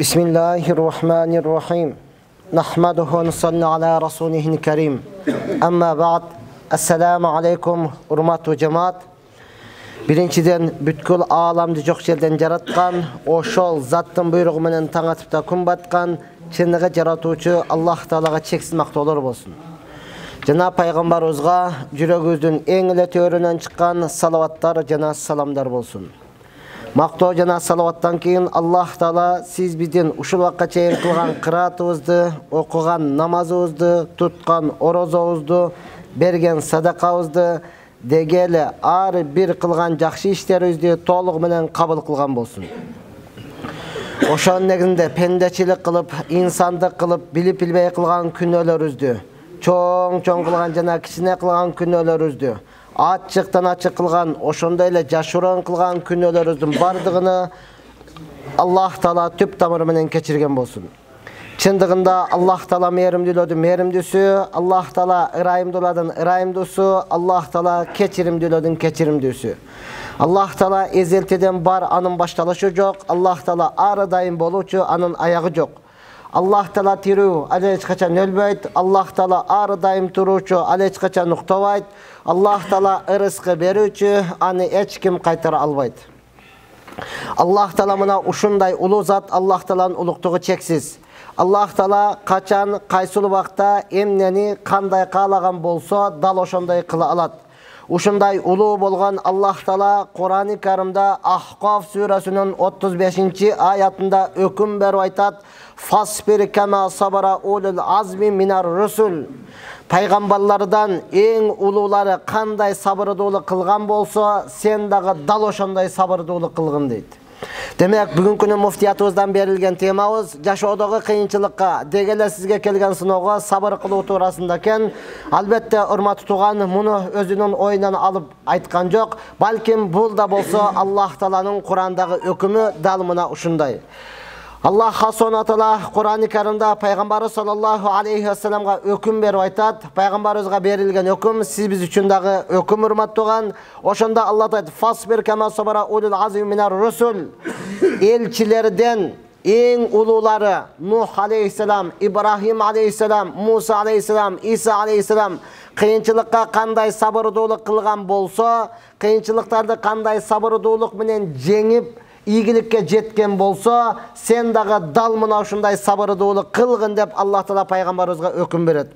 Bismillahirrahmanirrahim. Nahmaduhu wa nusalli ala rasulihil karim. Amma ba'd. Assalamu alaikum urmatlı cemaat. Birinçiden bütkül alamdı çok жерден жараткан, ошол заттын буйругу менен таң атып та күн баткан, чыныгы жаратуучу Аллах Таалага чексиз мактоолор болсун. Жана пайгамбарыбызга жүрөгүбүздүн эң эле төрүнөн чыккан салаваттар жана саламдар болсун. Мактоо жана салаваттан кийин Аллах Таала сиз биздин ушул вакытка чейин кылган кыраатыбызды, окуган намазыбызды, туткан орозобузду, берген садакабызды, дегеле ар бир кылган жакшы иштерибизди толугу менен кабыл кылган болсун. Ошонун негизинде пендечилик кылып, инсандык кылып, билип билбей кылган күнөөлөрүбүздү, чоң кылган жана кичине кылган күнөөлөрүбүздү, ачыктан ачык кылган, ошондой эле жашыруун кылган күнөөлөрүбүздүн бардыгыны Аллах Таала түп тамыры менен кечирген болсун. Чындыгында Аллах Таала мээримдүүлөрдүн мээримдүүсү, Аллах Таала ырайымдуулардын ырайымдуусу, Аллах Таала кечиримдүүлөрдүн кечиримдүүсү. Аллах Таала эзелтеден бар, анын башталышы жок. Аллах Таала ары дайым болуучу, анын аягы жок. Аллах Таала тирүү, ал эч качан өлбөйт. Аллах Таала ары дайым туруучу, ал эч качан уктабайт. Аллах Таала ырыскы берүүчү, аны эч ким кайтара албайт. Аллах Таала мына ушундай улуу зат, Аллах Тааланын улуктугу чексиз. Аллах Таала качан кайсыл убакта эмнени кандай каалаган болсо, дал ошондой кыла алат. Ушундай улуу болгон Аллах Таала Кур'ан-ы Каримде Ахкаф сүрөсүнүн 35-аятында өкүм берип айтат: "Фасбир кама сабара улул азми минар русул." Пайгамбарлардан эң улуулары кандай сабырдуулук кылган болсо, сен дагы дал ошондой сабырдуулук кылгын дейт. Демек, бүгүнкү муфтиятыбыздан берилген темабыз жашоодогу кыйынчылыкка, дегеле сизге келген сыноого сабыр кылуу туурасында экен. Албетте, урматтуу тууган, муну өзүнүн оюнан алып айткан жок. Балким бул да болсо Аллах Тааланын Кур'андагы өкүмү дал мына ушундай. Аллах Субхана Таала Кур'ан-ы Каримде пайгамбары саллаллаху алейхи ва салламга өкүм берип айтат. Пайгамбарыбызга берилген өкүм сиз биз үчүн дагы өкүм, урматтуу тууган. Ошондо Аллах айтат: "Фасбир кама сабара улул азми минар русул." Элчилерден эң улуулары Нух алейхиссалам, Ибрахим алейхиссалам, Муса алейхиссалам, Иса алейхиссалам кыйынчылыкка кандай сабырдуулук кылган болсо, кыйынчылыктарды кандай сабырдуулук менен жеңип ийгиликке жеткен болсо, сен дагы дал мына ушундай сабырдуулук кылгын деп Аллах Таала пайгамбарыбызга өкүм берет.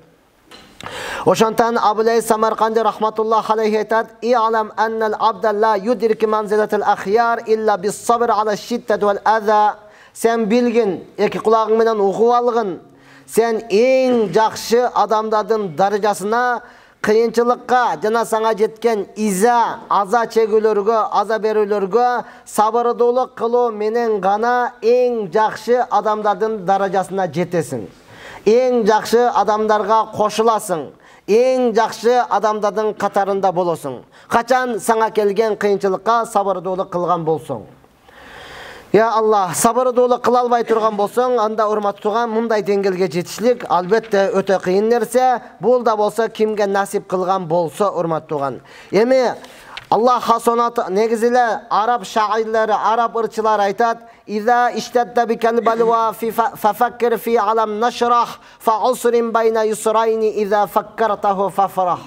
Ошонтан Абулай Самарканди рахматуллах алейхи айтат: "И'лам аннал абда ла юдрики манзилатал ахяр илля бис-сабр ала шиддат вал аза." Сен билгин, эки кулагың менен угуп алгын. Сен эң жакшы адамдардын даражасына, кыйынчылыкка жана саңа жеткен иза, аза чегүүлөргө, аза берүүлөргө сабырдуулук кылуу менен гана эң жакшы адамдардын даражасына жетесиң. Эң жакшы адамдарга кошуласың. Эң жакшы адамдардын катарында болосуң. Качан саңа келген кыйынчылыкка сабырдуулук кылган болсоң. Я Аллах, сабырдуулук кыла албай турган болсоң, анда урматтуу тууган, мындай деңгээлге жетишлик албетте өтө кыйын нерсе. Бул да болсо кимге насип кылган болсо, урматтуу тууган. Эми Аллах хасонат негизиле араб шаирлери, араб ырчылары айтат: "Иза иштадда бикал балва фафаккир фи алам нашрах фаусрин байна юсрайни иза факкартаху фафрах."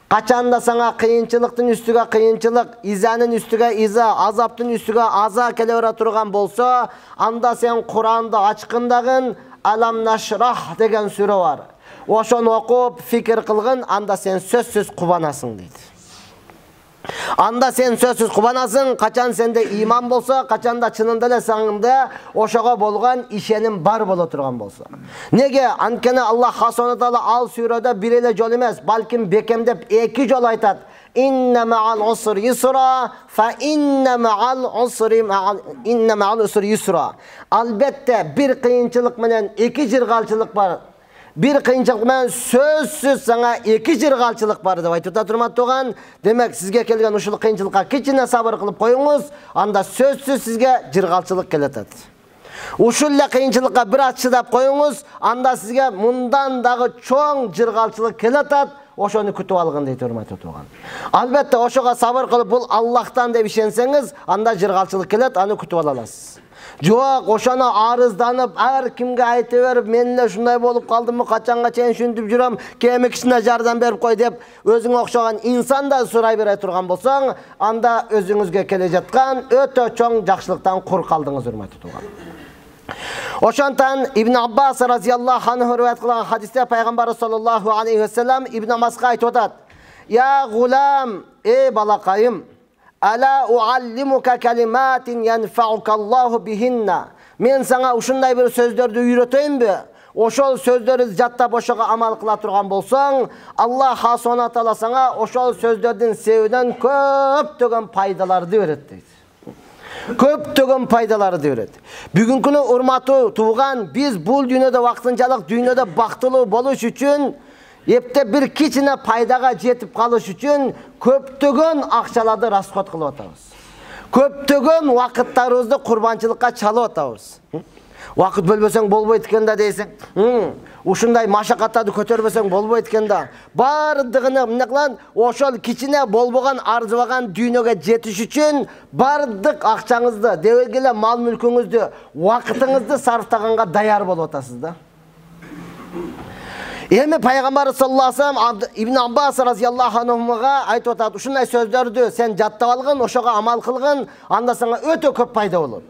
Качанда саңа кыйынчылыктын үстүгө кыйынчылык, изанын үстүгө иза, азаптын үстүгө аза келе бара турган болсо, анда сен Куранды ачкындагын, Алам нашрах деген сүрө бар. Ошону окуп, фикир кылгын, анда сен сөзсүз кубанасың дейт. Анда сен сөзсүз кубанасың, качан сенде иман болсо, качанда чынында эле саңында ошого болгон ишеним бар боло турган болсо. Неге? Анткени Аллах Субхана Таала ал сүрөдө бир эле жол эмес, балким бекемдеп эки жол айтат. "Инна ма'ал усри юсра, фа инна ма'ал усри юсра." Албетте бир кыйынчылык менен эки жыргалчылык бар. Bir kıyınçılık men sözsüz sana iki jirgalçılık var деп айтып атат турган. Демек сизге келген ушул кыйынчылыкка кичине сабыр кылып коюңуз, анда сөзсүз сизге жиргалчылык келет. Ушул эле кыйынчылыкка бир аз чыдап коюңуз, анда сизге мындан дагы чоң жиргалчылык келет. Ошону күтүп алгын дейт, урматтуу тууган. Албетте ошого сабыр кылып бул Аллахтан деп ишенсеңиз, анда жыргалчылык келет, аны күтүп ала аласыз. Жоқ, ошону арызданып, ар кимге айтып берип, мен эле ушундай болуп калдыммы, качанга чейин ушинтип жүрөм, кээми кишине жардам берип кой деп, өзүңө окшогон инсандан сурай бере турган болсоң, анда өзүңүзгө келе жаткан өтө чоң жакшылыктан кур калдыңыз, урматтуу тууган. Ошонтан Ибн Аббас разияллаху анху риваят кылган хадисте пайгамбар саллаллаху алейхи ва саллям Ибн Аббаска айтып атат: "Я гулам, эй балакайым, ала уаллимука калиматин янфаукаллаху бихинна. Мен саңа ушундай бир сөздөрдү үйрөтөйүнбү? Ошол сөздөрдү жаттап ошого амал кыла турган болсоң, Аллах субхана таала саңа ошол сөздөрдүн себебинен көптөгөн пайдаларды берет" дейт. Көптөгөн пайдаларды берет. Бүгүнкү күнү урматтуу тууган, биз бул дүйнөдө вакытынчалык дүйнөдө бактылуу болуш үчүн, эптеп бир кичине пайдага жетип калыш үчүн көптөгөн акчаларды расход кылып атабыз. Көптөгөн вакыттарыбызды курбанчылыкка чалып атабыз. Вакыт бөлбөсөң болбойт экен да дейсиң. Ушундай машакаттарды көтөрбөсөң болбойт экен да. Бардыгыны эмне кылан? Ошол кичине болбогон, арзыбаган дүйнөгө жетиш үчүн бардык акчаңызды, дебелге эле мал мүлкүңүздү, вакытыңызды сарптаганга даяр болуп атасыз да. Эми пайгамбар саллаллаху алейхи ва саллям Ибн Аббас разияллаху анхуга айтып атат: "Ушундай сөздөрдү сен жаттап алгын, ошого амал кылгын, анда сага өтө көп пайда болот."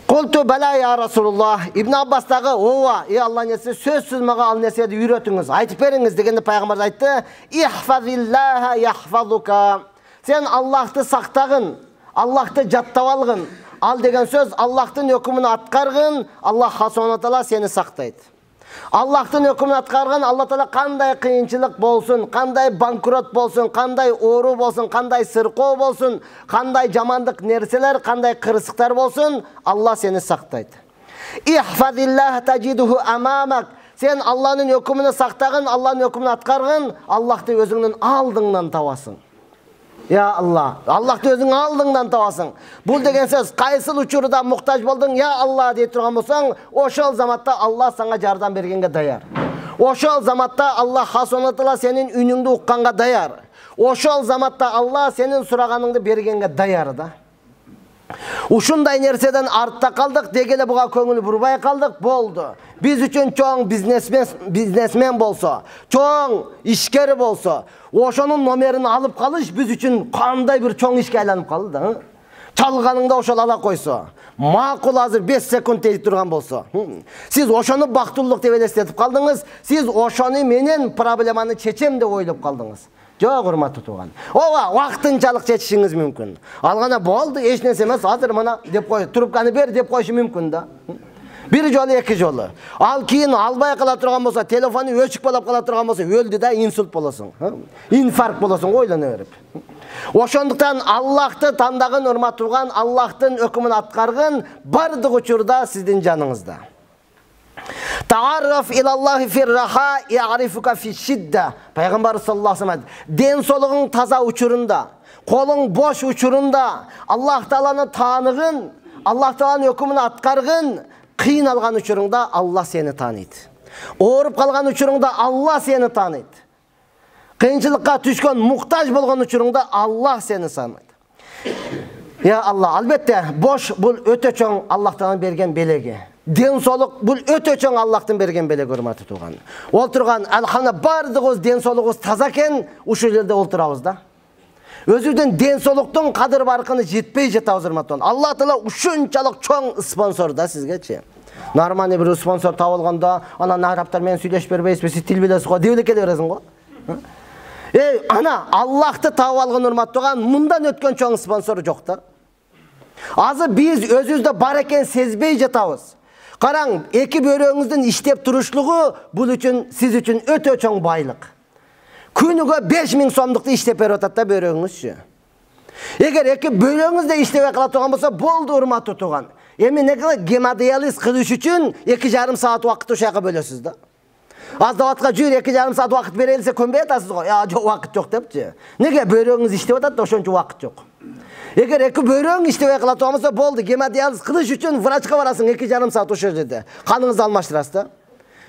Култу бала я Расулуллах. Ибн Аббас дагы: "Ооба, Алла нерсе, сөзсүз мага ал нерседи үйрөтүңүз, айтып бериңиз" дегенде пайгамбар айтты: "Ихфазиллаха яхфазука." Сен Аллахты сактагын, Аллахты жаттап алгын. Ал деген сөз Аллахтын өкүмүн аткаргын, Аллах субхана таала сени сактайт. Аллахтын өкүмүн аткарган Алла таала кандай кыйынчылык болсун, кандай банкрот болсун, кандай оору болсун, кандай сыркоо болсун, кандай жамандык нерселер, кандай кырсыктар болсун, Алла сени сактайт. Ихфазиллах таджидуху амамак. Сен Алланын өкүмүн сактагын, Алланын өкүмүн аткаргын, Аллахты өзүңнүн алдыңдан табасың. Я Алла, Аллахты өзүң алдыңдан табасың. Бул деген сөз кайсыл учурда муктаж болдуң, я Алла дей турган болсоң, ошол заматта Алла сага жардам бергенге даяр. Ошол заматта Аллах субхана таала сенин үнүңдү укканга даяр. Ошол заматта Алла сенин сураганыңды бергенге даяр да. Ушундай нерседен артта калдык, дегеле буга көңүл бурбай калдык, болду. Биз үчүн чоң бизнесмен болсо, чоң ишкер болсо, ошонун номерин алып калыш биз үчүн кандай бир чоң ишке айланып калды да. Чалганыңда ошол ала койсо, макул азыр 5 секунд дейт турган болсо, сиз ошону бактылуулук деп элестетип калдыңыз, сиз ошону менен проблеманы чечем деп ойлоп калдыңыз. Жок, урматтуу тууган. Ооба, вакытынчалык чечишиңиз мүмкүн. Ал гана болду, эч нерсе эмес, азыр мына деп кой, трубканы бер деп койушу мүмкүн да. Бир жолу, эки жолу. Ал кийин албай кала турган болсо, телефону өчүк болуп кала турган болсо, өлдү да, инсульт болосуң. Инфаркт болосуң, ойлоно берип. Ошондуктан Аллахты тандагын, урматтуу тууган, Аллахтын өкүмүн аткаргын бардык учурда сиздин жаныңызда. Ta'arraf ilallah firraha ya'rifuka fi shidda. Пайгамбар саллаллаху алейхи ва саллям ден соолугуң таза учурунда, колуң бош учурунда Аллах тааланы тааныгын, Аллах тааланын өкүмүн аткаргын, кыйын алган учуруңда Алла сени тааныйт. Ооруп калган учуруңда Алла сени тааныйт. Кыйынчылыкка түшкөн, муктаж болгон учуруңда Алла сени сааныйт. Я Алла, албетте, бош бул өтө чоң Аллах тааланын берген белеги. Ден соолук бул өтө чоң Аллахтын берген белеги, урматтуу тууган. Олтурган алхана бардыгыбыз ден соолугубуз таза экен, ушул жерде олтурабыз да. Өзүбүздүн ден соолуктун кадыр баркыны жетпей жатабыз, урматтуу. Алла таала ушунчалык чоң спонсор да сизгечи. Нормальный бир спонсор табылганда, анан арабтар менен сүйлөшүп бербейсизби, сиз тил билесиз го, деп эле келе бересиң го. Ана Аллахты таап алган, урматтуу тууган, мындан өткөн чоң спонсор жок да. Азыр биз өзүбүздө бар экен сезбей жатабыз. Караң, эки бөрөңүздүн иштеп турушлугу бул үчүн, сиз үчүн өтө чоң байлык. Күнүгө 5000 сомдукту иштеп берип атат да бөрөңүзчү. Эгер эки бөрөңүз да иштебей кала турган болсо, болду, урматтуу тууган. Эми неге гемодиализ кылыш үчүн 2,5 саат убакыт ошол жака бөлөсүз да. Аздаватка жүр 2,5 саат убакыт бере элсе көнбөй атасыз го. Жок, убакыт жок депчи. Неге бөрөңүз иштеп атат да ошончо убакыт жок. Эгер эки бөрөң иштебей кала турган болсо, болду, гемодиализ кылыш үчүн врачка барасың 2,5 саат ошол жерде. Каныңызды алмаштырасыз да.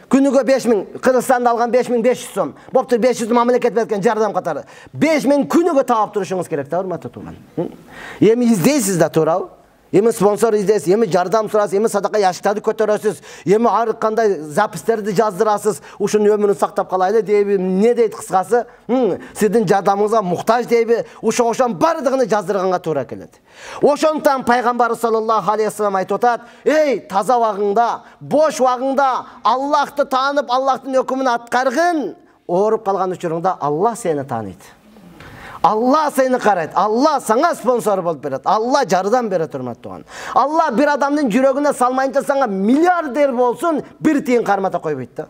Күнүгө 5000, Кыргызстанда алган 5500 сом. Боптур, 500 мамлекет берген жардам катары. 5000 күнүгө таап турушуңуз керек да, урматтуу тууган. Эми издейсиз да, туурабы? Эми спонсор издейсиз, эми жардам сурасыз, эми садака яштарды көтөрөсүз, эми ар кандай запистерди жаздырасыз, ушунун өмүрүн сактап калайлы дейби, не дейт кыскасы? Сиздин жардамыңызга муктаж дейби, ошон бардыгын жаздырганга туура келет. Ошондуктан пайгамбар саллаллаху алейхи вассалам айтып атат: "Эй, таза убагыңда, бош убагыңда Аллахты таанып, Аллахтын өкүмүн аткаргын. Ооруп калган учуруңда Аллах сени тааныйт. Алла сени карайт. Алла саңа спонсор болуп берет. Алла жардам берет, урматтуу. Алла бир адамдын жүрөгүнө салмайынча саңа миллиардер болсун, бир тиын кармата койбойт да.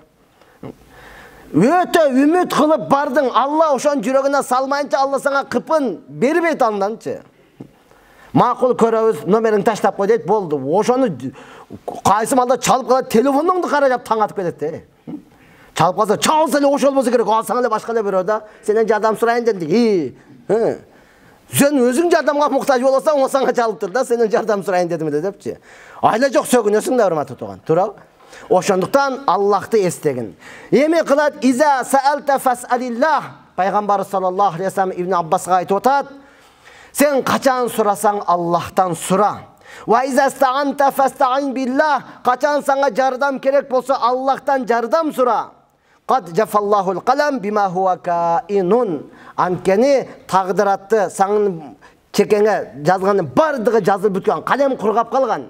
Өтө үмүт кылып бардың, Алла ошон жүрөгүнө салмайынча Алла саңа кыпын бербейт анданчы. Макул көрөбүз, номерин таштап кой дейт, болду. Ошону кайсы малда чалып калат, телефонуңду карап таң атып кетет. Çalıp kalsa, çalsa ele hoş olması gerek. Alsana ele başka ele bir orada. Senden yardım sorayın dedik. Sen özün yardımga muhtaç olsan, o sana çalıptır da, senden yardım sorayın dedim de depçi. Aile çok sögünüyorsun da hürmet tutuğun. Tural. Oşonduktan Allah'tı estegin. Emi kılat, İza sa'alte fes'alillah. Peygamber sallallahu aleyhi ve sellem İbn Abbas'a ayet otat. Sen kaçan sorasan Allah'tan sora. Ve izâ sta'ante festa'in billah. Kaçan sana yardam gerek bolsa Allah'tan yardam sora. Qad jafallahul qalam bima huwa kainun. Ankeni taqdiratты саңын чекеңе жазганы бардыгы жазылып бүткөн, калем кургап калган.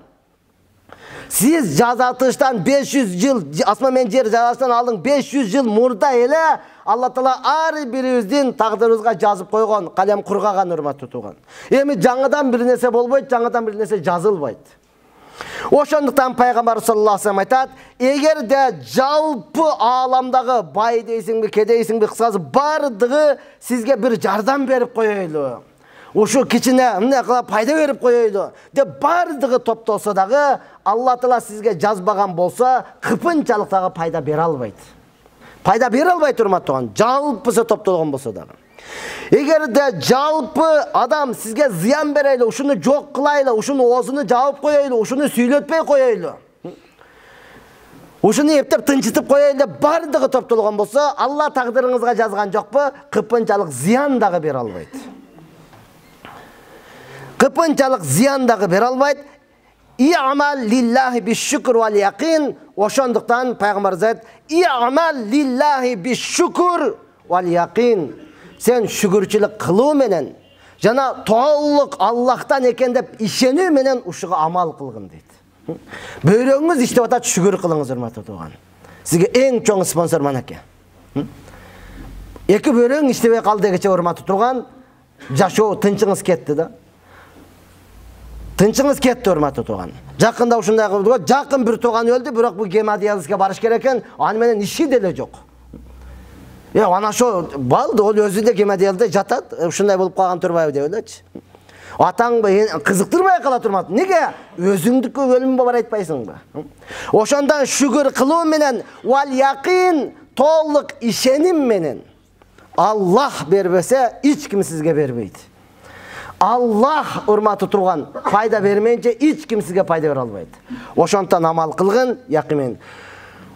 Siz жазатыштан 500 жыл, асман мен жер жаратыштан алдың 500 жыл мурда эле Алла Таала ар бирибиздин тагдырыбызга жазып койгон, калем кургаган, урматтуу тууган. Эми жаңыдан бир нерсе болбойт, жаңыдан бир нерсе жазылбайт. Ошондуктан пайгамбар саллаллаху алейхи ва саллям айтат: эгерде жалпы ааламдагы бай дейсиңби, ке дейсиңби, кыскасы бардыгы сизге бир жардам берип коёйлу, ушу кичине эмне кылып пайда берип коёйлу деп бардыгы топтолсо дагы, Алла Таала сизге жазбаган болсо, кыпынчалык дагы пайда бере албайт. Пайда бере албайт, урматтуу, жалпысы топтолгон болсо дагы. Эгерде жалпы адам сизге зыян берейлі, ушуну жок кылайлы, ушуну оозуну жаап коёйлу, ушуну сүйлөтпөй коёйлу, ушуну эптеп тынчытып коёйлу деп бардыгы топтолгон болсо, Алла тагдырыңызга жазган жокпу, кыпынчалык зыян дагы бере албайт. Кыпынчалык зыян дагы бере албайт. İ'mal lillahi biş-şükr vel yaqin. Ошондуктан пайгамбар ayt: "İ'mal lillahi biş-şükr vel yaqin." Sen şükürçülük kılуу menen, jana толук Allah'tan eken dep işenүү menen uşuga amal kılgın deyt. Böyrөңүз иштеп атат, şükür kılыңыз, урматтуу тууган. Сизге эң чоң спонсор манеке. Эки бөйрөң иштебей калды дегече, урматтуу тууган, жашоо тынчыңыз кетти да. Тынчыңыз кетти, урматтуу тууган. Жакында ушундай кылды, жакын бир тууган өлдү, бирок бу гемодиализге барыш керек экен, аны менен иши деле жок. Ана шо балды, ол өзү де гемодиализде жатат, ушундай болуп калган турбайбы деп ойлочу. Атаңбы кызыктырбай калат, урматтуу. Неге? Өзүңдүккө өлүм бар айтпайсыңбы? Ошондон шүгүр кылуу менен вал яқин, толук ишеним менен Аллах бербесе, эч ким сизге бербейт. Аллах, урматтуу турган, пайда бермейинче эч ким сизге пайда бере албайт. Ошондон амал кылгын, якын.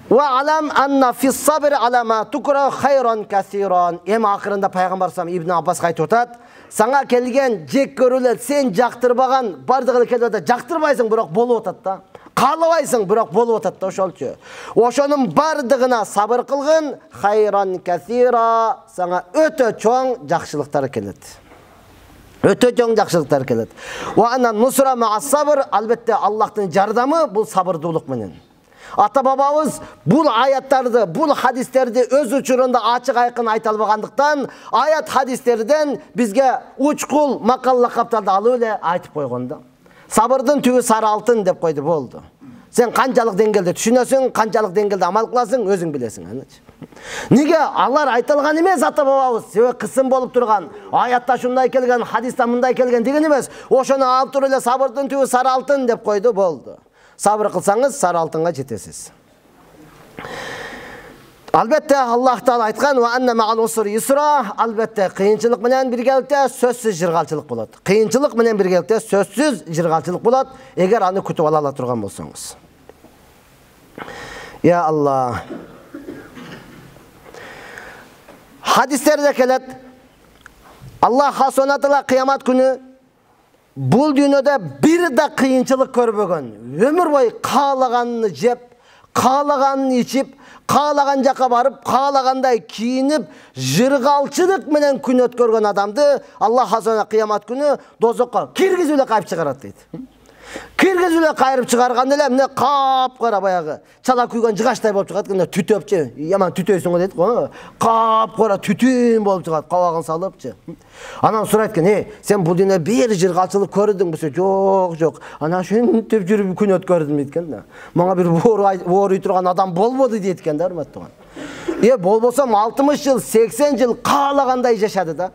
Wa alam anna fi sabr ala ma tukra khayran kaseeran. Эми акырында пайгамбар саллаллаху алейхи Ибн Аббас айтып атат: "Саңа келген жек көрүлөт, сен жактырбаган, бардыгы келип атат, жактырбайсың, бирок болуп атат да. Каалабайсың, бирок болуп атат да, ошолчу. Ошонун бардыгына сабыр кылгын, khayran kaseera, саңа өтө чоң жакшылыктар келет. Өтө чоң жакшылыктар келет. Wa anna nusra ma'a sabr, албетте Аллахтын жардамы бул сабырдуулук менен. Ата бабабыз бул аяттарды, бул хадистерди өз учурунда ачык айкын айта албагандыктан, аят хадистерден бизге учкул макал лакаптарды алып эле айтып койгон да. Сабырдын түбү сары алтын деп койду, болду. Сен канчалык деңгээлде түшүнөсүң, канчалык деңгээлде амал кыласың, өзүң билесиң. Неге алар айтылган эмес ата бабабыз? Себеби кысым болуп турган, аятта шундай келген, хадисте мындай келген деген эмес. Ошону алып туруп эле сабырдын түбү сары алтын деп койду, болду. Сабыр кылсаңыз сары алтынга жетесиз. Албетте Аллах Таала айткан: "Ва анна мa'al usri yusra", албетте кыйынчылык менен биргеликте сөзсүз жыргалчылык болот. Кыйынчылык менен биргеликте сөзсүз жыргалчылык болот, эгер аны күтүп ала турган болсоңуз. Ya Allah. Hadislerде келет: Аллах Subhanahu Taala кыямат күнү Bul dünyada bir de kıyınçılık körбөгөн. Ömür boyu kağlaganını jep, kağlaganını içip, kağlagan jaka barıp, kağlaganday kiyinip, jırgalçılık menen күн өткөргөн adamdı Allah azına kıyamat günü dozokka kirgizüle kayıp çıkarat deydi. Kirgizüle kayırıp çıkarganda эле эмне кап-кара баягы чала күйгөн жыгачтай болуп чыгат, кандай түтөпчү. Яман түтөйсүң го дейт го. Кап-кара түтүн болуп чыгат, кабагын салыпчы. Анан сурайт экен: "Сен бул дүйнөдө бир жыргалчылык көрдүңбү?" "Жок, жок. Анан ушинтип жүрүп күн өткөрдүм" дейт экен да. Мага бир оор турган адам болбоду дейт экен да, урматтаган. Болбосом 60 жыл, 80 жыл каалагандай жашады да.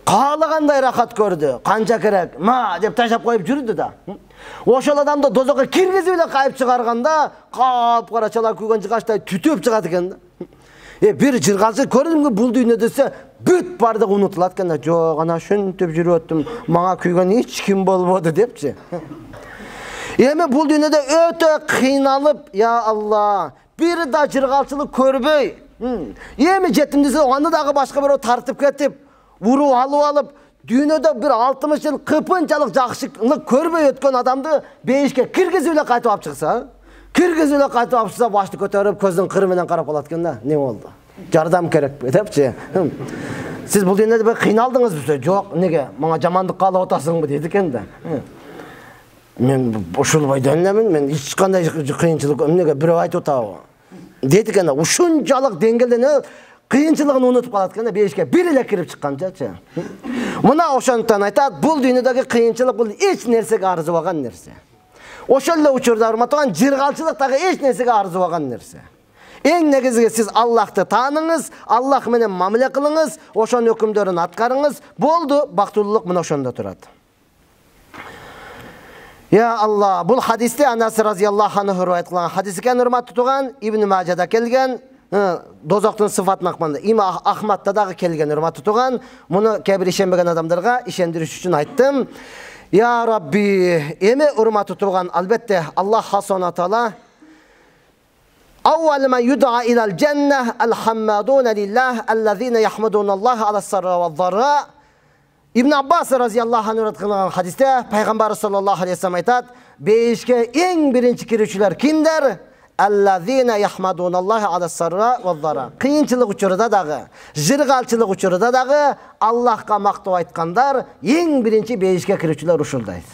Kağlagандай рахат көрдү. Канча керек? Ма деп ташап коюп жүрдү да. Ошол адамды дозокко киргизип эле кайып чыгарганда, кап-кара чала күйгөн жыгачтай түтөп чыгат экен да. Бир жыргалчы көрдүмгү бул дүйнөдө десе, бүт бардыгы унутулат экен да. Жок, ана ушинтип жүрүп өттүм, мага күйгөн эч ким болбоду депчи. Эми бул дүйнөдө өтө кыйналып, я Алла, бир да жыргалчылык көрбөй. Эми жетим десе, аны дагы башка бирөө тартып кетип, уруп алып, дүйнөдө bir 60 жыл кыпынчалык жакшылык көрбөй өткөн адамды бейишке киргизип эле кайтып алып чыкса, киргизип эле кайтып алып чыкса, башты көтөрүп, көздүн кыры менен карап калат экен да. Не болду? Жардам керекпи депчи. Сиз бул дүйнөдө бир кыйналдыңызбы? Жок, неге? Мага жамандык каалап атасыңбы дейт экен да. Мен ушул бойдон элемин, мен эч кандай кыйынчылык эмнеге бирөө айтып атабы? Дейт экен да. Ушунчалык деңгээлден кыйынчылыгын унутуп калат экен да, бейишке бир эле кирип чыкканчачы. Мына ошондон айтат, бул дүйнөдөгү кыйынчылык бул эч нерсеге арзыбаган нерсе. Ошол эле учурда урматтаган жыргалчылык дагы эч нерсеге арзыбаган нерсе. Эң негизги сиз Аллахты тааныңыз, Аллах менен мамиле кылыңыз, ошонун өкүмдөрүн аткарыңыз, болду, бактылуулук мына ошондо турат. Ya Allah, bul hadiste Anas radıyallahu anhu rivayet kılan hadis ekan, hurmatly tugan, İbn Majada kelgen, dozoktun sıfatına akmanda. İmam Ahmad'da da kelgen, hurmatly tugan. Bunu kebir işenbegen adamlarga işendiriş üçün ayttım. Ya Rabbi, emi hurmatly tugan, albatta Allah subhanahu wa taala awwal ma yud'a ila al-jannah al-hammadun lillah allazina yahmudunallaha ala-s-sarra wa-d-dharra. İbn Abbas radıyallahu anh kılgan hadiste Peygamber sallallahu aleyhi ve sellem aytat, beyişke en birinci kirişçiler kimler? Ellezine yahmadunallahi ala-s-sarra ve-d-dharra. Kıyınçılık uçurda dağı, jırgalçılık uçurda dağı Allah'a maktub aytkanlar en birinci beyişke kirişçiler uşuldaydı.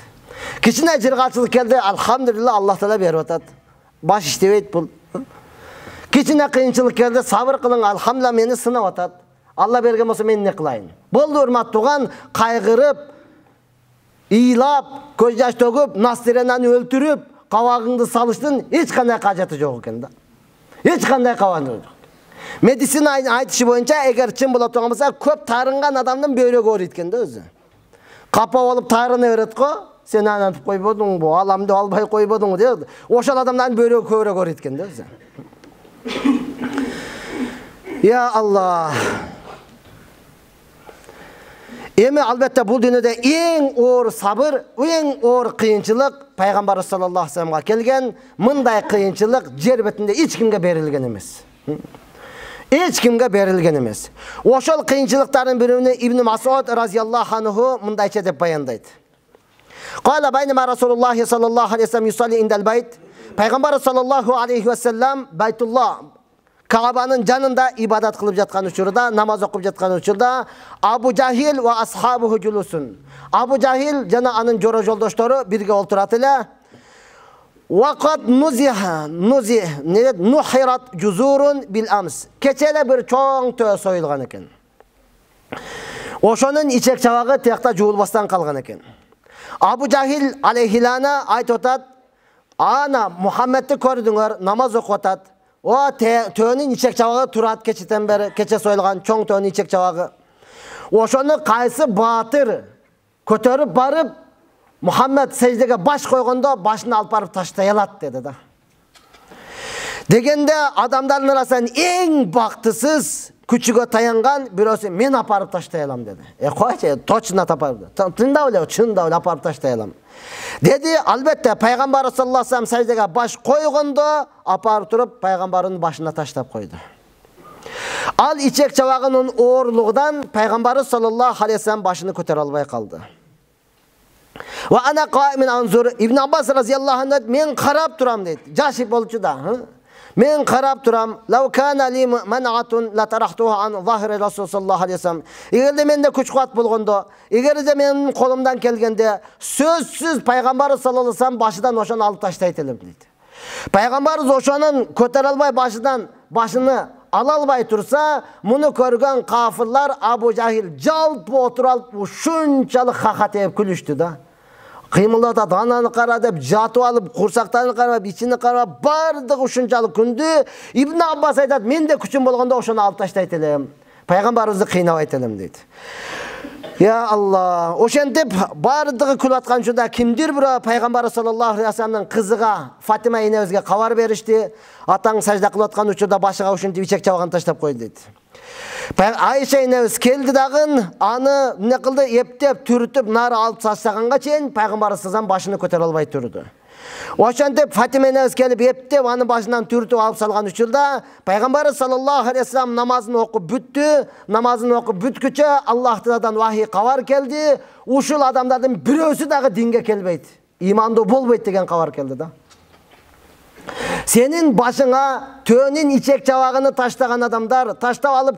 Kişine jırgalçılık geldi, elhamdülillah Allah Teala berip atat. Baş iştebeyt bul. Kişine kıyınçılık geldi, sabır kılın, elhamdülillah meni sınap atat. Allah bergen olsa men ne kılayın? Boldu hurmat tugan, kaygırıp, iylap, göz yaş tөгүп, nastirenan öldürüp, kavagыңды salıştın, hiç kanday kajatı yok eken da. Hiç kanday kavagı yok. Medisina aytışı boyunca, eğer çın bola tugan bolsa, köp tarıngan adamdan böyrek öğret eken de özü. Kapa olup tarını öğret ko, sen anantıp koybodun bu, alamdı albay koybodun diyor. Oşal adamdan böyrek öğret eken de özü. Ya Allah. Emi albatta bul dünyada en ağır sabır, en ağır kıyınçılık Peygamber sallallahu aleyhi ve sellem'e kelgen, mınday kıyınçılık yer betinde hiç kimge berilgen emas. Hiç kimge berilgen emas. Oşol kıyınçılıkların birini İbn Mas'ud radıyallahu anhu mındayça dep bayandaydı. Qala baynama Rasulullah sallallahu aleyhi ve sellem yusalli indel bayt. Peygamber sallallahu aleyhi ve sellem Baytullah Ka'banın janında ibadat kılıp jatkan uçurda, namaz okup jatkan uçurda Abu Jahil ve ashabuhu julusun. Abu Jahil jana anın joro joldoştoru birge olturat ele. Waqad nuhirat juzurun bil ams. Keçele bir çoğun tö soyulgan eken. Oşonun içek çabağı tiyakta juulbastan kalgan eken. Abu Jahil aleyhilana ayt otat, ana Muhammed'i kördüңөр, namaz okutat. O töөнүн içek çabağı turat keçeten beri, keçe soyulgan çoğun töөнүn içek çabağı. Oşonu kaysı batır kötörüp barıp Muhammed secdege baş koyganda başını alıp barıp taştayalat dedi da. Degende adamların arasından en baktısız küçüge tayangan birisi men aparıp taştayalam dedi. Koyça toçuna tapardı. Tında öyle, çında öyle aparıp taştayalam. Dedi, albatta Peygamber sallallahu aleyhi ve sellem secdege baş koyganda aparıp turup Peygamberin başına taştap koydu. Al içek çabağının oğurluğundan Peygamber sallallahu aleyhi ve sellem başını kötör albay kaldı. Wa ana qa'imun anzur. İbn Abbas radhiyallahu anh men qarab turam deydi. Jaşı bolçu da. Men qarab turam. Law kana li man'atun la tarahtuhu an zahri Rasul sallallahu aleyhi ve sellem. Egerde mende kuch kuvat bolgondo, egerde menin kolumdan kelgende sözsüz Peygamber sallallahu aleyhi ve sellem başıdan oşan alıp taştayt elim deydi. Peygamberimiz oşanın kötere albay başını alalbay tursa, bunu körgen kafirlar Abu Cahil jalp oturup şunçalık hakat edip külüştü da. Kıymılda dananı kara dep jatып alıp kursaklarını karab, içini karab bardık uşunçalık kündü. İbn Abbas aytат, men de küçüm bolganda oşonu alıp taştayt elem. Peygamberimizni kıynabайт elem deydi. Ya Allah, oşentip bardığı kül atkan şunda kimdir bir Peygamber sallallahu aleyhi ve sellem'nin kızıga Fatima enebizge kavar berişti. Ataң sajda kılıp atkan uçurda başıga uşuntip içek çabağını taştap koydu dedi. Ayşe enebіз keldi dagın, anı ne kıldı? Eптеп, türütüp, nары alıp saçsağanға çeyin, Peygamber sızan başını köter albay turdu. Oşantip Fatima enebіз kelip eптеп, anı başından türütüp alıp salgan uçurda, Peygamber sallallahu aleyhi ve sellem namazını okup büttü, namazını okup bütküçe Allah Teala'dan vahiy kavar keldi, uşul adamlardan birösü dağı dinge kelbeydi. İmanda bolbeydi degen kavar keldi da. Senin başına tönün içek çavağını taştagan adamlar, taştap alıp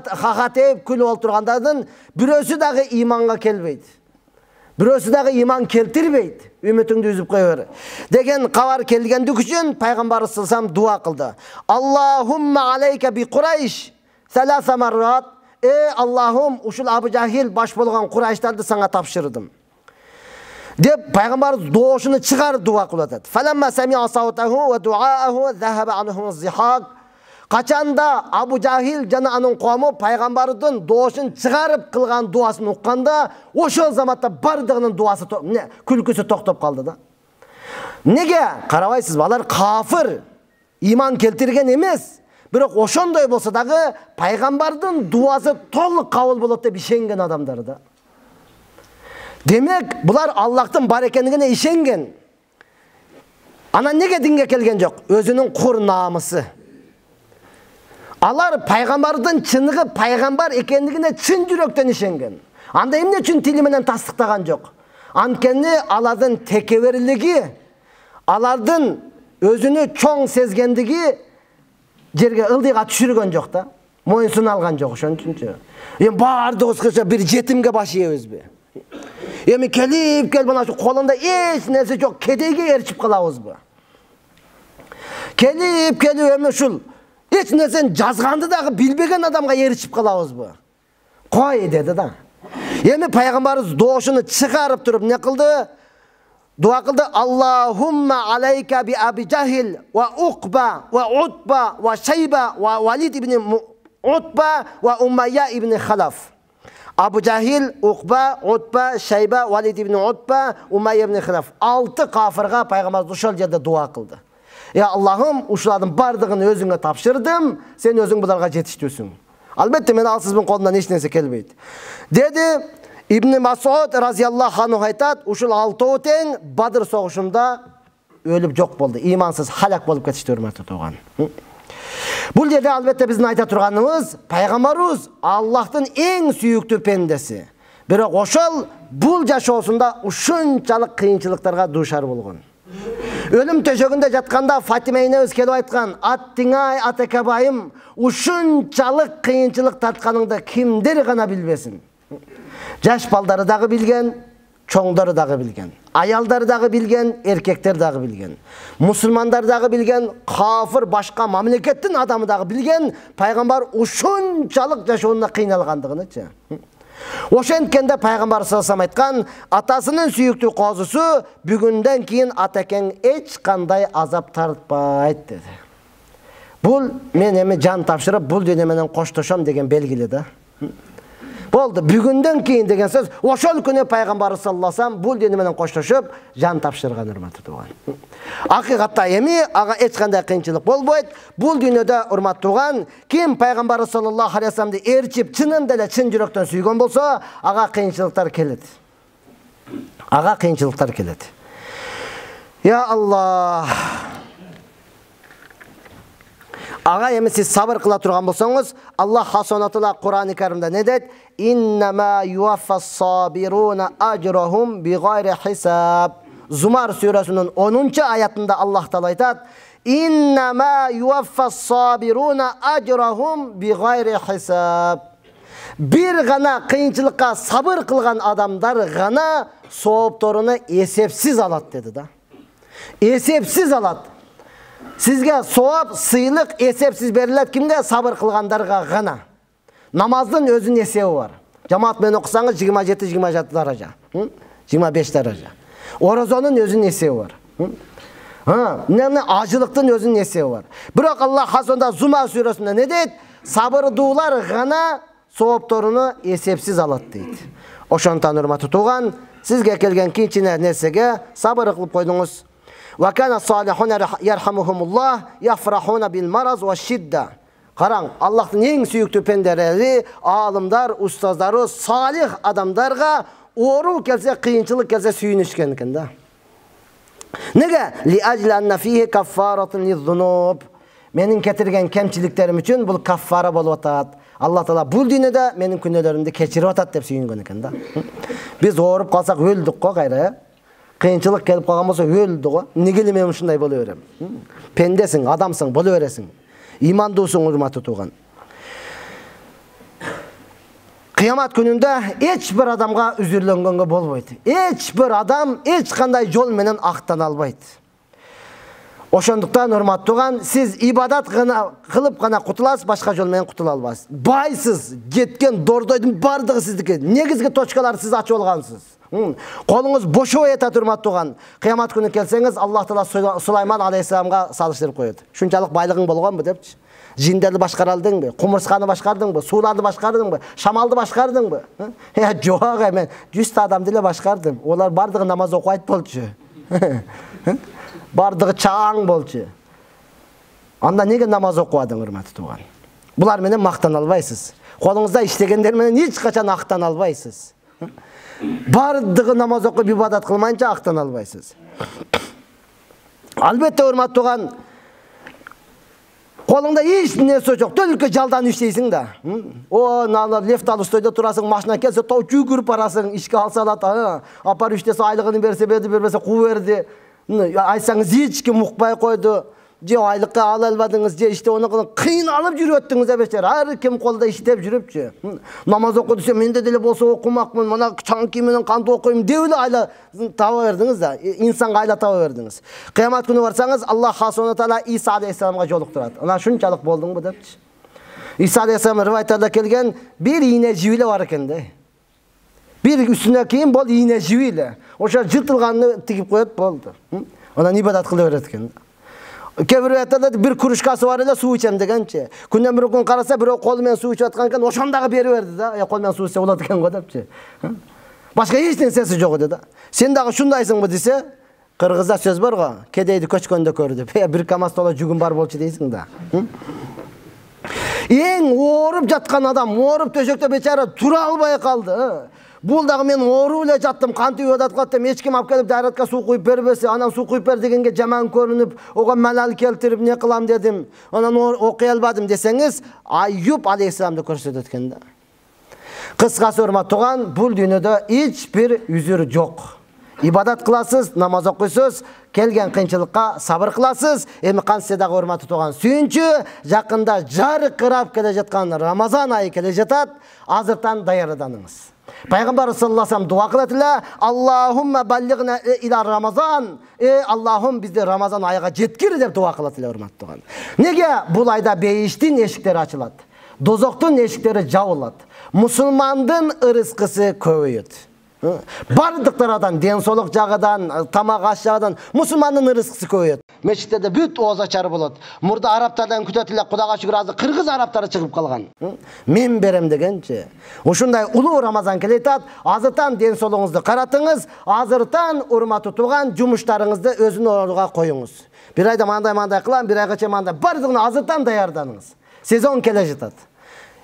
hakat eyip kül olturganlardan birösü dağı imanға kelbeydi. Birösü dağı iman keltirbeydi. Ümitіңді üzüp koyuyor. Degen kavar kelgendік üçün Peygamber sallallahu dua kıldı. Allahumma aleyke bi Quraysh salasa marrat. Ey Allah'ım uşul Abu Cahil baş bolgan Quraysh'tardı sana tapşırdım. Dep Peygamber doğuşunu çıkar dua kıladı. Falamma sami'a savtahu ve duaahu zahaba anhum zihak. Kaçanda Abu Cahil jana anın qomu Peygamberдің doğuşun çıkarıp kılgan duasını uqqanda oşol zamatta bardığının duası külküsü toktop kaldı da. Nege? Karabайсыз, balar kafir. İman keltirgen emes. Biroq oşondoy bolsa dagı Peygamberдің duası toluk kabul bolot dep işengen adamдар da. Demek bular Allah'tan bar ekenligine işengen. Ana nege dinge kelgen jok? Özünün kur namısı. Alar Peygamberдің çınıgı Peygamber ekenligine çın yürekten işengen. Anda emne üçün tilimenen tasdiktagan jok. Ankeni alardın tekeveriligi, alardın özünü çoң sezgendigi жерге ылдыйга түшүргөн жок да. Moyunsun algan jok ошон үчүнчү. Бардыгыбыз кыша bir жетимге баш ийебизби? Эми келип бана şu колунда эч нерсе жок, кедейге эрчип калабызбы? Келип эми ушул эч нерсени жазганды дагы билбеген адамга эричип калабызбы? Кой деди да. Эми Пайгамбарыбыз доошуну чыгарып туруп не кылды? Dua kıldı. Allahumma aleyke bi Abi Cahil ve Uqba ve Utba ve Şeyba ve Valid ibn Utba ve Umayya ibn Halaf. Abu Cahil, Uqba, Utba, Şeyba, Valid ibn Utba, Umayya ibn Halaf. 6 kafirga Peygamberimiz uşal yerde dua kıldı. Ya Allah'ım uşuladın bardığını özüne tapşırdım. Sen özün bularga yetiştiyorsun. Albatta men alsızbın kolundan hiç neyse kelbeydi. Dedi İbn Mas'ud raziyallahu anh aytat, uşul 6 teң Badr soğuşunda ölüp jok boldu. İmansız halak bolup ketişti hurmatly tuğan. Bul yerde albatta bizdin ayta turganыбыз, Peygamberimiz Allah'tın en süyüktü pendesi. Biroq oşol bul jaşoosunda uşunçalık kıyınçılıklarga duşar bolgon. Ölüm töşөгүндө жатканда Fatima enemiz kelip aytkan, "Attыңай атакабайым, ушунчалык кыйынчылык тартканыңды kimdir gana bilbesin." Жаш балдары дагы билген, чоңдары дагы билген, аялдары дагы билген, эркектер дагы билген, мусулмандар дагы билген, кафир башка мамлекеттин адамы дагы билген, пайгамбар ушунчалык жашоонда кыйналгандыгынычы. Ошенткенде пайгамбар саллаллаху алейхи айткан, атасынын сүйүктүү козусу бүгүндөн кийин атакең эч кандай азап тартпайт деди. Бул мен эми жан тапшырып, бул дүйнө менен коштошом деген белгили да. Boldu. Бүгүндөн кийин деген сөз, ошол күнү Пайгамбар саллаллаху алейхи ва саллям бул дини менен коштошуп, жан тапшырган урматтуу туган. Акыйкатта эми ага эч кандай кыйынчылык болбойт. Бул дүйнөдө урматтуу туган, ким Пайгамбар саллаллаху алейхи ва салламды эрчип, чынында эле чын жүрөктөн сүйгөн болсо, ага кыйынчылыктар келет. Ага кыйынчылыктар келет. Ya Allah. Ага эми сиз сабыр кыла турган болсоңуз, Аллах Субханаху Кур'ан-ы Каримде не дейт? Иннама юаффас сабируна ажрахум бигайри хисаб. Зумар сүресинин 10-чы аятында Аллах Таала айтат: Иннама юаффас сабируна ажрахум бигайри хисаб. Bir gana kıyınçılıkka sabır kılgan adamlar gana soğuptorunu esepsiz alat dedi da. Esepsiz alat. Sizge soğup sıyılık esepsiz berilet kimge? Sabır kılgandarga gana. Namazın özün esebi var. Cemaat men okusanız 27-27 daraja. 25 daraja. Orazonun özün esebi var. Acılıktın özün esebi var. Bırak Allah hasonda Zuma suresinde ne deyit? Sabır duular gana soğuptorunu esepsiz alat deydi. Oşontan hurmatly tuğan, sizge kelgen kinçine nersege sabır kılıp koydunuz. Ve kana salihun yerhamuhumullah yafrahuna bil maraz ve şidde. Qarang, Allah'ın en süyüktü pendereleri, alımlar, ustazları, salih adamlarga oğru kelse, kıyınçılık kelse süyünüşken da. Nege? Li ajli anna fihi kaffaratun lizzunub. Menin getirgen kemçiliklerim için bu kaffara bolup atat. Allah Taala bu dünyada menin künnelerimde keçirip atat dep süyüngen eken da. Biz oğurup kalsak öldük ko gayra. Kıyınçılık gelip kalgan bolsa öldük ko. Nigeli men uşunday bolu berem. Pendesin, adamsın, bolu beresin. İmandosun hurmatly tuğan. Kıyamat gününde hiç bir adamga üzürlengenge bolboyt. Hiç bir adam hiç kanday yol menen aktan albayt. Oşonduktan hurmatly tuğan, siz ibadat gana kılıp gana kutulasız, başka yol menen kutula albasız. Baysız, getken dordoydun bardığı sizdiki. Negizgi toçkalar siz açı olgansız. Kolunuz boşu etat hurmatly tuğan. Kıyamat günü kelseniz Allah Taala Sulayman aleyhisselamga salıştırıp koydu. Şunçalık baylığın bolganbı depçi. Jinderli başkaraldın mı? Kumurskanı başkardın mı? Sulardı başkardın mı? Şamaldı başkardın mı? Ya joğa hemen 100 adam dile başkardım. Olar bardığı namaz okuyat bolçu. Bardığı çağın bolçu. Anda nege namaz okuwadın hurmatly tuğan? Bular menen maktan albaysız. Kolunuzda işlegenler menen hiç kaçan aktan albaysız. Bardığı namaz okuyup ibadat kılmayınca aktan albaysız. Albatta hurmatly tuğan, kolunda hiç nerse yok. Tölükө jaldan işleysin da. O Lev Tolstoy'da turasın, maşına kelse tau жүгүрүп barasın, işke alsa alat. Apar iştesi aylığını berse berdi, bermese ku berdi. Aysanız hiç kim ukpay koydu. Je aylıkka al almadınız, je işte onu kıyın alıp yürüttünüz ebeşler. Her kim kolda iştep жүрüpçü. Namaz oku dese mende dele bolsa okumakmın, mana çanki menen kandı okuyum deyle ayla tava verdiniz da. İnsanga ayla tava verdiniz. Kıyamat günü varsanız Allah Subhanahu Taala İsa aleyhisselamga jolukturat. Ana şunçalık boldun mu depçi. İsa aleyhisselam rivayetlarda kelgen bir iğne jiviyle var eken de. Bir üstüne kiyin bol iğne jiviyle. Oşa jırtılganını tikip koyup boldu. Ona ibadat kılı öğretken. Kebir rivayetlarda bir kuruşkası var ile su içem degençe. Günden bir gün karasa bir kol men su içip atkanken oşondağı beri verdi da. Ya kol men su içse oladı ken kodapçı. Başka hiç sesi yok dedi da. Sen dağı şundaysın mı dese, Kırgızda söz var ga, kedeydi köçkönde kördü. Bir kamas tola jügün bar bolçu deysin da. En oğurup jatkan adam, oğurup töşökte beçara tura albay kaldı. Bul dağı men oğru ile jattım, kanti ibadat kıldım, hiç kim alıp gelip dayratka su kuyup berbesi, anam su kuyup ber degenge jaman görünüp, oğa malal keltirip ne kılam dedim, anan okuy albadım deseniz, Ayyub aleyhisselamda körsetken de. Kıskası hurmatly tuğan, bul dünyada hiçbir üzür yok. İbadat kılasız, namaz okuysiz, kelgen kıyınçılıkka sabır kılasız. Emi kansiye dağı hurmatly tuğan suyunçu, jakında jarkırap kele jatkan Ramazan ayı kele jatat, azırtan dayarıdanыңыз. Peygamber sallallahu aleyhi ve sellem dua kılatıla, Allahümme ballighna ila Ramazan. Allah'ım bizde Ramazan ayıga jetkir dep dua kılatıla hurmatly tuğan. Nege bul ayda beyiştin eşikleri açılat, dozoktun eşikleri jabılat, musulmandın ırıskısı köbeyet. Bardıklardan, densoluk jagıdan, tamak aş jagıdan musulmandın ırıskısı köbeyet. Meçitte büt oğuz açarı bolat. Murda Araplardan kütötüle Kudaga şükür azı Kırgız Araptары çıkıp kalgan. Men berem degençe. Oşunday ulu Ramazan keletat, azırtan densoluğuңuzdu karatыңыз, azırtan hurmatly tuğan jumuşlarыңızды özün ornuga koyuңuz. Bir ayda manday kılan, bir aygacha manday. Bardığını azırtan dayardanыңыз. Sezon kele jitat.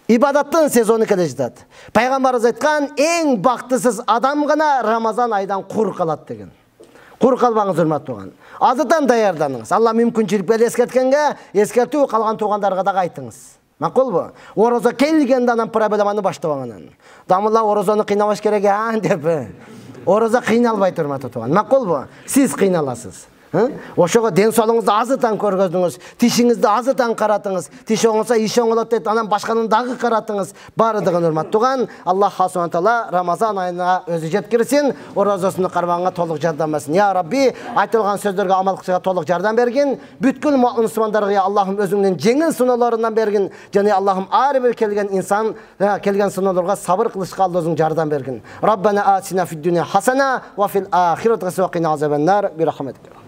İbadatın sezonu kele jitat. Peygamberimiz aytkan, en baktısız adam gana Ramazan aydan kur kalat degen. Құр қалбаңыз үрмат туған. Азыдан даярданыңыз. Алла мүмкіншілік бел ескерткенге, ескерту қалған туғандарға да қайтыңыз. Мақұл бұ? Ораза келгенде анан проблеманы баштабаңынан. Дамылла оразаны қинабаш керек деп. Ораза қиналбай тұрматы туған. Мақұл бұ? Сіз қиналасыз. Ошоға денсаулығыңызды азытан көргөздүңүз, тишиңизди азытан каратыңыз, тиш оңолса иш оңолот дейт, анан башканын дагы каратыңыз. Бардыгын урматтаган Аллах субхана таала Рамазан айына өзү жеткирсин, оразасыны кармаганга толук жардам берсин. Я Рабби, айтылган сөздөргө амал кылышка толук жардам бергин. Бүткүл мусулмандарга Аллахым өзүңдүн жеңил сыноолорунан бергин. Жана Аллахым ар бир келген инсан келген сыноолорго сабыр кылышка өзүң жардам бергин. Раббана атина фид дуnya хасана ва фил ахирати хасана ва кина азабан нар би рахматика.